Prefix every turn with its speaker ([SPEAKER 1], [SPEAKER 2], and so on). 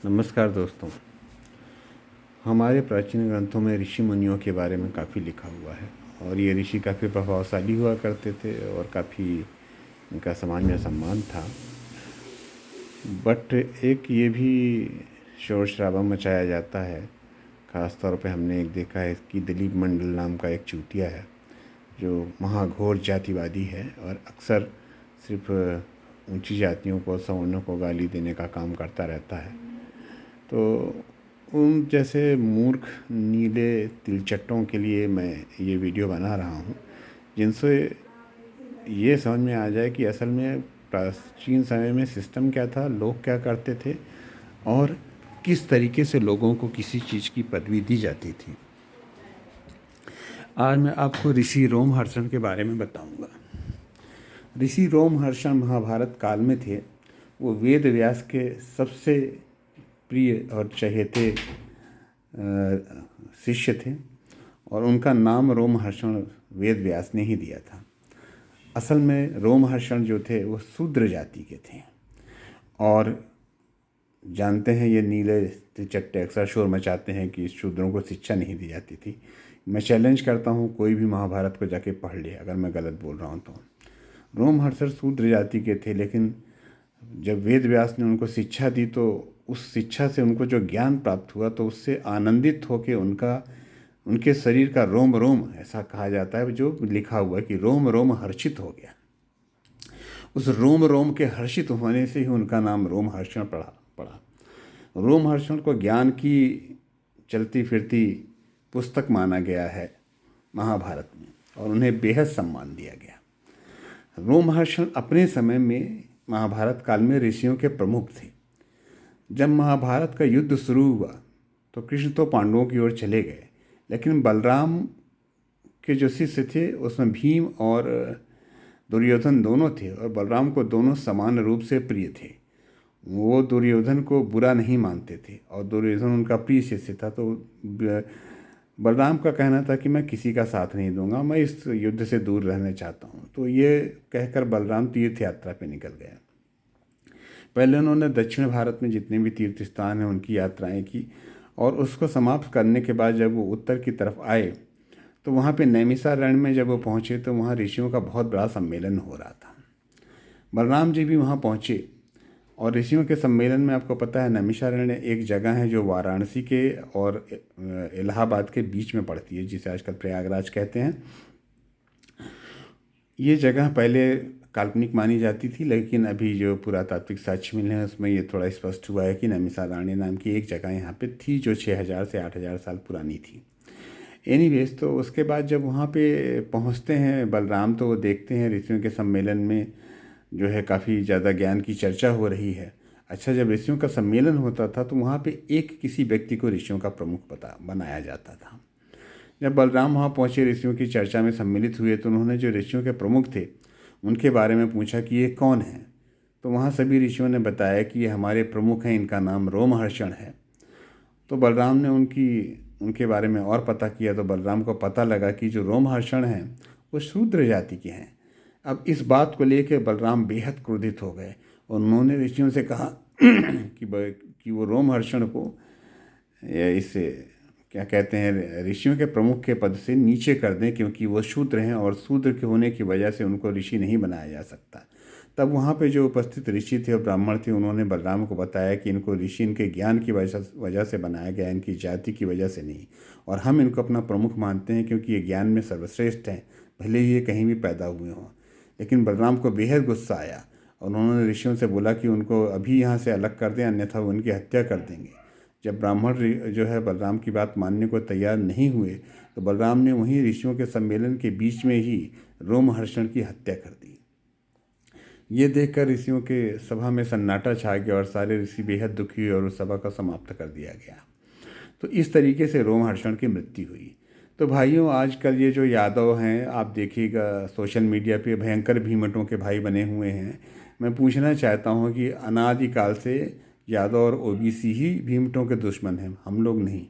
[SPEAKER 1] नमस्कार दोस्तों। हमारे प्राचीन ग्रंथों में ऋषि मुनियों के बारे में काफ़ी लिखा हुआ है और ये ऋषि काफ़ी प्रभावशाली हुआ करते थे और काफ़ी इनका समाज में सम्मान था। बट एक ये भी शोर शराबा मचाया जाता है। ख़ास तौर पे हमने एक देखा है कि दिलीप मंडल नाम का एक चूतिया है जो महाघोर जातिवादी है और अक्सर सिर्फ ऊंची जातियों को, सवर्णों को गाली देने का काम करता रहता है। तो उन जैसे मूर्ख नीले तिलचट्टों के लिए मैं ये वीडियो बना रहा हूँ, जिनसे ये समझ में आ जाए कि असल में प्राचीन समय में सिस्टम क्या था, लोग क्या करते थे और किस तरीके से लोगों को किसी चीज़ की पदवी दी जाती थी। आज मैं आपको ऋषि रोमहर्षण के बारे में बताऊंगा। ऋषि रोमहर्षण महाभारत काल में थे। वो वेद व्यास के सबसे प्रिय और चहेते शिष्य थे और उनका नाम रोमहर्षण वेद व्यास ने ही दिया था। असल में रोमहर्षण जो थे वो शूद्र जाति के थे और जानते हैं ये नीले तिलचट्टे अक्सर शोर मचाते हैं कि शूद्रों को शिक्षा नहीं दी जाती थी। मैं चैलेंज करता हूँ, कोई भी महाभारत को जाके पढ़ ले अगर मैं गलत बोल रहा हूँ तो। रोमहर्षण शूद्र जाति के थे, लेकिन जब वेद व्यास ने उनको शिक्षा दी तो उस शिक्षा से उनको जो ज्ञान प्राप्त हुआ तो उससे आनंदित होकर उनके शरीर का रोम रोम, ऐसा कहा जाता है, जो लिखा हुआ है कि रोम रोम हर्षित हो गया। उस रोम रोम के हर्षित होने से ही उनका नाम रोमहर्षण पड़ा। रोमहर्षण को ज्ञान की चलती फिरती पुस्तक माना गया है महाभारत में और उन्हें बेहद सम्मान दिया गया। रोमहर्षण अपने समय में महाभारत काल में ऋषियों के प्रमुख थे। जब महाभारत का युद्ध शुरू हुआ तो कृष्ण तो पांडवों की ओर चले गए, लेकिन बलराम के जो शिष्य थे उसमें भीम और दुर्योधन दोनों थे और बलराम को दोनों समान रूप से प्रिय थे। वो दुर्योधन को बुरा नहीं मानते थे और दुर्योधन उनका प्रिय शिष्य था। तो बलराम का कहना था कि मैं किसी का साथ नहीं दूंगा, मैं इस युद्ध से दूर रहना चाहता हूँ। तो ये कहकर बलराम तीर्थ यात्रा पे निकल गया। पहले उन्होंने दक्षिण भारत में जितने भी तीर्थ स्थान हैं उनकी यात्राएं की और उसको समाप्त करने के बाद जब वो उत्तर की तरफ आए तो वहाँ पे नैमिषारण्य में जब वो पहुँचे तो वहाँ ऋषियों का बहुत बड़ा सम्मेलन हो रहा था। बलराम जी भी वहाँ पहुँचे और ऋषियों के सम्मेलन में, आपको पता है, नैमिषारण्य एक जगह है जो वाराणसी के और इलाहाबाद के बीच में पड़ती है, जिसे आजकल प्रयागराज कहते हैं। ये जगह पहले काल्पनिक मानी जाती थी, लेकिन अभी जो पुरातात्विक साक्ष्य मिले हैं उसमें ये थोड़ा स्पष्ट हुआ है कि नैमिषारण्य नाम की एक जगह यहाँ पे थी जो 6000 से 8000 साल पुरानी थी। एनीवेज, तो उसके बाद जब वहाँ पे पहुँचते हैं बलराम तो वो देखते हैं ऋषियों के सम्मेलन में जो है काफ़ी ज़्यादा ज्ञान की चर्चा हो रही है। अच्छा, जब ऋषियों का सम्मेलन होता था तो वहाँ पे एक किसी व्यक्ति को ऋषियों का प्रमुख बनाया जाता था। जब बलराम वहाँ पहुँचे, ऋषियों की चर्चा में सम्मिलित हुए, तो उन्होंने जो ऋषियों के प्रमुख थे उनके बारे में पूछा कि ये कौन है। तो वहाँ सभी ऋषियों ने बताया कि ये हमारे प्रमुख हैं, इनका नाम रोमहर्षण है। तो बलराम ने उनके बारे में और पता किया तो बलराम को पता लगा कि जो रोमहर्षण हैं वो शूद्र जाति के हैं। अब इस बात को लेकर बलराम बेहद क्रोधित हो गए और उन्होंने ऋषियों से कहा कि वो रोमहर्षण को इससे क्या कहते हैं, ऋषियों के प्रमुख के पद से नीचे कर दें, क्योंकि वो शूद्र हैं और शूद्र के होने की वजह से उनको ऋषि नहीं बनाया जा सकता। तब वहाँ पे जो उपस्थित ऋषि थे और ब्राह्मण थे उन्होंने बलराम को बताया कि इनको ऋषि इनके ज्ञान की वजह से बनाया गया, इनकी जाति की वजह से नहीं, और हम इनको अपना प्रमुख मानते हैं क्योंकि ये ज्ञान में सर्वश्रेष्ठ हैं, भले ही ये कहीं भी पैदा हुए हों। लेकिन बलराम को बेहद गुस्सा आया और उन्होंने ऋषियों से बोला कि उनको अभी यहाँ से अलग कर दें, अन्यथा वो उनकी हत्या कर देंगे। जब ब्राह्मण जो है बलराम की बात मानने को तैयार नहीं हुए तो बलराम ने वहीं ऋषियों के सम्मेलन के बीच में ही रोमहर्षण की हत्या कर दी। ये देखकर ऋषियों के सभा में सन्नाटा छा गया और सारे ऋषि बेहद दुखी हुए और उस सभा को समाप्त कर दिया गया। तो इस तरीके से रोमहर्षण की मृत्यु हुई। तो भाइयों, आजकल ये जो यादव हैं, आप देखिएगा सोशल मीडिया पे भयंकर भीमटों के भाई बने हुए हैं। मैं पूछना चाहता हूँ कि अनादिकाल से यादव और ओबीसी ही भीमटों के दुश्मन हैं, हम लोग नहीं।